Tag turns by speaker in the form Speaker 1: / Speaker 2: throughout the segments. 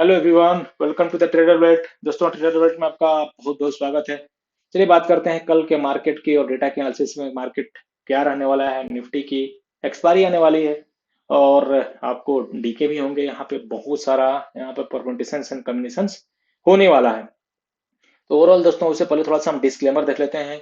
Speaker 1: Hello everyone, welcome to the Trader Wait. दोस्तों, Trader Wait में आपका बहुत बहुत स्वागत है। चलिए बात करते हैं कल के मार्केट की और डेटा के एनालिसिस में मार्केट क्या रहने वाला है। निफ्टी की एक्सपायरी आने वाली है और आपको डीके भी होंगे। यहाँ पे बहुत सारा यहाँ पे परमुटेशंस एंड कॉम्बिनेशंस होने वाला है। तो ओवरऑल दोस्तों, उससे पहले थोड़ा सा हम डिस्क्लेमर देख लेते हैं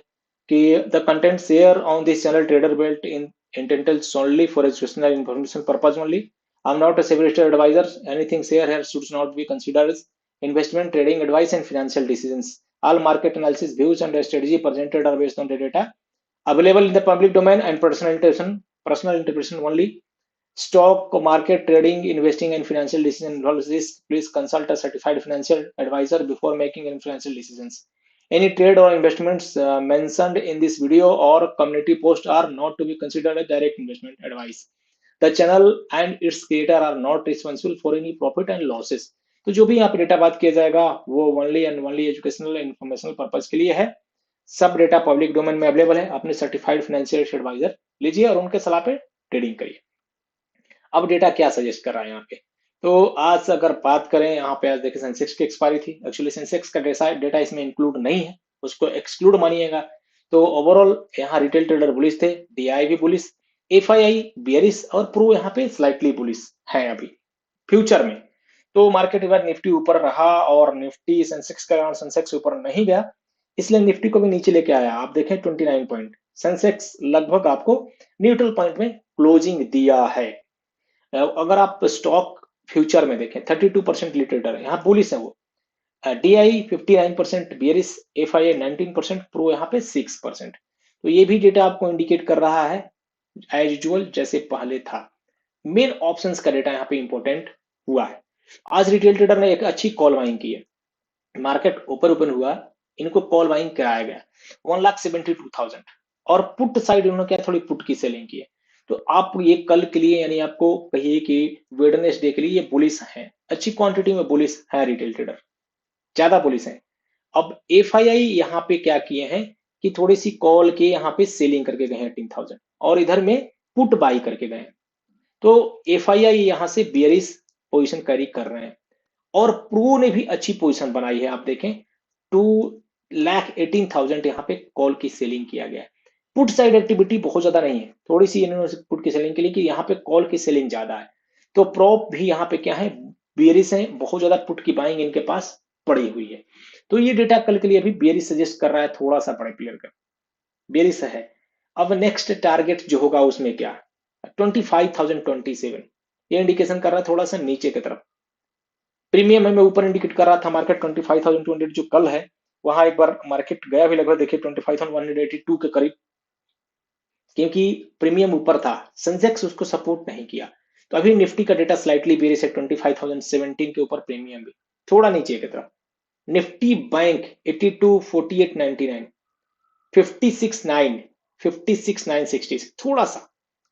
Speaker 1: कि the content share on this channel trader belt in intended solely for educational information purpose only. I'm not a securities advisor. Anything shared here should not be considered as investment, trading advice, and financial decisions. All market analysis, views, and strategy presented are based on the data available in the public domain and personal interpretation only. Stock market trading, investing, and financial decision involves risk. Please consult a certified financial advisor before making any financial decisions. Any trade or investments mentioned in this video or community post are not to be considered a direct investment advice. The channel and its creator are not responsible for any profit and losses. तो जो भी यहाँ पे data बात किया जाएगा वो only and only educational informational purpose के लिए है। सब डेटा पब्लिक डोमेन में अवेलेबल है। अपने सर्टिफाइड फाइनेंशियल एडवाइजर लीजिए और उनके सलाह पे ट्रेडिंग करिए। अब डेटा क्या सजेस्ट कर रहा है यहाँ पे। तो आज अगर बात करें यहाँ पे, आज देखिए सेंसेक्स की एक्सपायरी थी। एक्चुअली सेंसेक्स का डेटा इसमें इंक्लूड नहीं है, उसको एक्सक्लूड मानिएगा। तो ओवरऑल यहाँ रिटेल ट्रेडर बुलिश थे, डीआई भी बुलिश, एफआईआई बियरिश और प्रो यहाँ पे स्लाइटली बुलिश है अभी फ्यूचर में। तो मार्केट एक बार निफ्टी ऊपर रहा और निफ्टी सेंसेक्स का कारण सेंसेक्स ऊपर नहीं गया, इसलिए निफ्टी को भी नीचे लेके आया। आप देखें 29 पॉइंट, सेंसेक्स लगभग आपको न्यूट्रल पॉइंट में क्लोजिंग दिया है। अगर आप स्टॉक फ्यूचर में देखें 32% लिटरेटर है, यहाँ बुलिश है वो। डीआई 59% बियरिश, एफआईए 19%, प्रो यहाँ पे 6%। तो ये भी डेटा आपको इंडिकेट कर रहा है एज यूजुअल जैसे पहले था। मेन ऑप्शंस का डेटा यहाँ पे इंपॉर्टेंट हुआ है। आज रिटेल ट्रेडर ने एक अच्छी कॉल बाइंग की है। मार्केट ऊपर ओपन हुआ, इनको कॉल बाइंग कराया गया 1,72,000 और पुट साइड इन्होंने क्या थोड़ी पुट की सेलिंग की है। तो आप ये कल के लिए यानी आपको कहिए कि वेडनेसडे के लिए ये बुलिश है, अच्छी क्वांटिटी में बुलिश है रिटेल ट्रेडर, ज्यादा बुलिश है। अब एफआईआई यहाँ पे क्या किए हैं कि थोड़ी सी कॉल के यहाँ पे सेलिंग करके गए हैं 18,000 और इधर में पुट बाई करके गए हैं। तो एफआईआई यहाँ से बियरिश पोजीशन कैरी कर रहे हैं और प्रो ने भी अच्छी पोजीशन बनाई है। आप देखें 2,18,000 यहाँ पे कॉल की सेलिंग किया गया है। पुट साइड एक्टिविटी बहुत ज्यादा नहीं है, थोड़ी सी इन्होंने पुट की सेलिंग के लिए कि यहाँ पे कॉल की सेलिंग ज्यादा है। तो प्रॉप भी यहाँ पे क्या है, बेरिस है, बहुत ज्यादा पुट की बाइंग इनके पास पड़ी हुई है। तो ये डेटा कल के लिए अभी बेरिस सजेस्ट कर रहा है, थोड़ा सा बड़े प्लेयर का बेरिस है। अब नेक्स्ट टारगेट जो होगा उसमें क्या, 25,027, ये इंडिकेशन कर रहा है थोड़ा सा नीचे की तरफ। प्रीमियम है मैं ऊपर इंडिकेट कर रहा था मार्केट 25,200 जो कल है, वहां एक बार मार्केट गया भी लगभग देखिए 25,182 के करीब, क्योंकि प्रीमियम ऊपर था, सेंसेक्स उसको सपोर्ट नहीं किया। तो अभी निफ्टी का डेटा स्लाइटली बेरिश है 25,017 के ऊपर, प्रीमियम भी थोड़ा नीचे की तरफ। निफ्टी बैंक 82,48,99, 56,9, 56,960, थोड़ा सा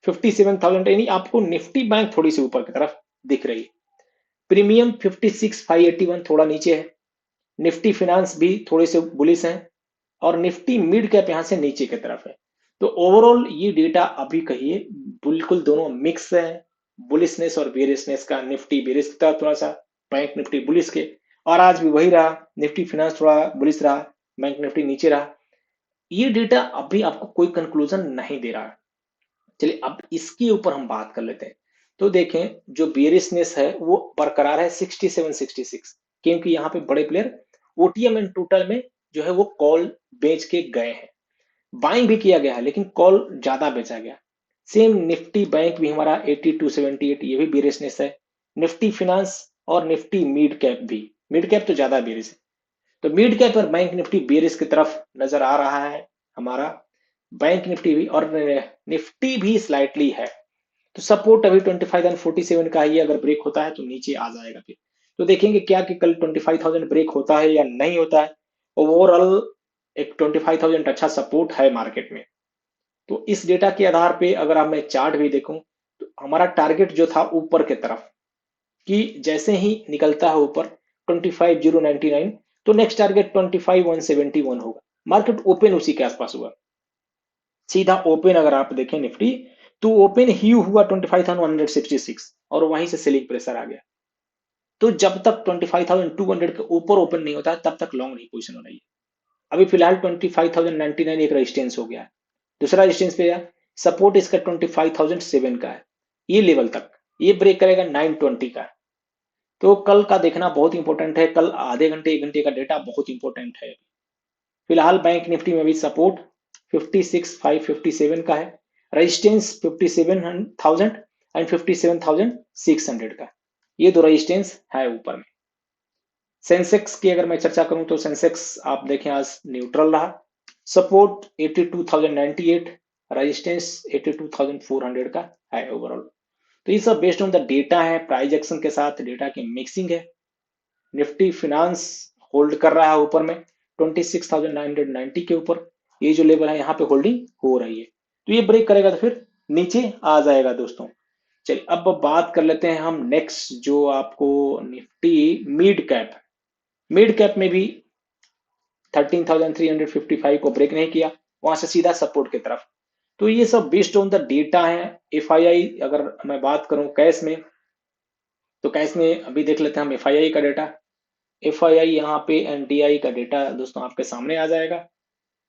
Speaker 1: 57,000 यानी आपको निफ्टी बैंक थोड़ी सी ऊपर की तरफ दिख रही है। प्रीमियम 56,581 थोड़ा नीचे है। निफ्टी फिनेंस भी थोड़े से बुलिश हैं और निफ्टी मिड कैप यहां से नीचे की तरफ है। तो ओवरऑल ये डेटा अभी कहिए बिल्कुल दोनों मिक्स है, बुलिशनेस और बेरिशनेस का। निफ्टी बेरिश था थोड़ा सा, बैंक निफ्टी बुलिश के, और आज भी वही रहा, निफ्टी फिनेंस थोड़ा बुलिश रहा, बैंक निफ्टी नीचे रहा। ये डेटा अभी आपको कोई कंक्लूजन नहीं दे रहा है। चलिए अब इसके ऊपर हम बात कर लेते हैं। तो देखें जो बेरिशनेस है वो बरकरार है 67-66, क्योंकि यहाँ पे बड़े प्लेयर ओटीएम एंड टोटल में जो है वो कॉल बेच के गए हैं। बाइंग भी किया गया है लेकिन कॉल ज्यादा बेचा गया। सेम निफ्टी बैंक भी हमारा 82-78, ये भी बेरिशनेस है। निफ्टी फिनेंस और निफ्टी मिड कैप भी, मिड कैप तो ज्यादा बेरिश है। तो मिड कैप और बैंक निफ्टी बेरिश की तरफ नजर आ रहा है हमारा, बैंक निफ्टी भी, और निफ्टी भी स्लाइटली है। तो सपोर्ट अभी 25,047 का ही है, अगर ब्रेक होता है तो नीचे आ जाएगा फिर। तो देखेंगे क्या कि कल 25,000 ब्रेक होता है या नहीं होता है। ओवरऑल एक 25,000 अच्छा सपोर्ट है मार्केट में। तो इस डेटा के आधार पे अगर आप मैं चार्ट भी देखूं तो हमारा टारगेट जो था ऊपर के तरफ, कि जैसे ही निकलता है ऊपर 25,099, तो नेक्स्ट टारगेट 25,171 होगा। मार्केट ओपन उसी के आसपास हुआ, सीधा ओपन अगर आप देखें निफ्टी तो ओपन ही हुआ 25,166 और वहीं से सेलिंग प्रेशर आ गया। तो जब तक 25,200 के ऊपर ओपन नहीं होता है तब तक लॉन्ग नहीं पोजीशन हो रही है। अभी फिलहाल 25,099 एक रेजिस्टेंस हो गया है। दूसरा रेजिस्टेंस पे है, सपोर्ट इसका 25,007 का है, ये लेवल तक ये ब्रेक करेगा 920 का। तो कल का देखना बहुत इंपॉर्टेंट है, कल आधे घंटे 1 घंटे का डेटा बहुत इंपॉर्टेंट है। फिलहाल बैंक निफ्टी में भी सपोर्ट 56,557 का है, रेजिस्टेंस 57,000 एंड 57,600 का, ये दो रेजिस्टेंस है ऊपर में। सेंसेक्स की अगर मैं चर्चा करूं तो सेंसेक्स आप देखें आज न्यूट्रल रहा, सपोर्ट 82,098, रेजिस्टेंस 82,400 का है ओवरऑल। तो ये सब बेस्ड ऑन द डेटा है, प्राइस एक्शन के साथ डेटा की मिक्सिंग है। निफ्टी फिनांस होल्ड कर रहा है ऊपर में 26,990 के ऊपर, ये जो लेवल है यहाँ पे होल्डिंग हो रही है। तो ये ब्रेक करेगा तो फिर नीचे आ जाएगा दोस्तों। चलिए अब बात कर लेते हैं हम नेक्स्ट, जो आपको निफ्टी मिड कैप में भी 13,355 को ब्रेक नहीं किया, वहां से सीधा सपोर्ट की तरफ। तो ये सब बेस्ड ऑन द डेटा है। एफआईआई अगर मैं बात करूं कैश में, तो कैश में अभी देख लेते हैं हम एफआईआई का डेटा। एफआईआई यहाँ पे एनडीआई का डेटा दोस्तों आपके सामने आ जाएगा।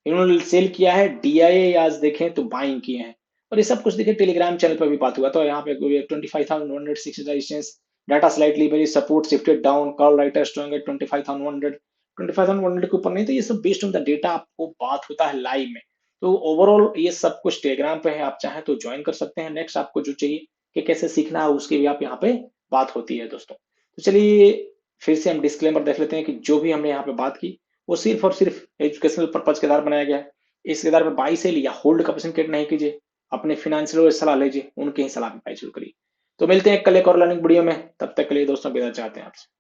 Speaker 1: इन्होंने सेल किया है, डीआईए आज देखें तो बाइंग किए हैं, और ये सब कुछ देखिए टेलीग्राम चैनल पर भी बात हुआ। तो यहाँ पे 25,106 resistance, data slightly vary, support shifted down, call writer strong at 25,100 के ऊपर नहीं। तो ये सब बेस्ड ऑन द डेटा आपको बात होता है लाइव में। तो ओवरऑल ये सब कुछ टेलीग्राम पे है, आप चाहें तो ज्वाइन कर सकते हैं। नेक्स्ट आपको जो चाहिए कि कैसे सीखना है उसकी भी आप यहाँ पे बात होती है दोस्तों। तो चलिए फिर से हम डिस्क्लेमर देख लेते हैं कि जो भी हमने यहाँ पे बात की वो सिर्फ और सिर्फ एजुकेशनल पर्पज के द्वारा बनाया गया है। इसके द्वारा बाई सेल या होल्ड का पर्सन क्रिएट नहीं कीजिए, अपने फाइनेंशियल सलाह लीजिए, उनके ही सलाह पे बाई करिए। तो मिलते हैं कल एक और लर्निंग वीडियो में, तब तक के लिए दोस्तों विदा चाहते हैं आपसे।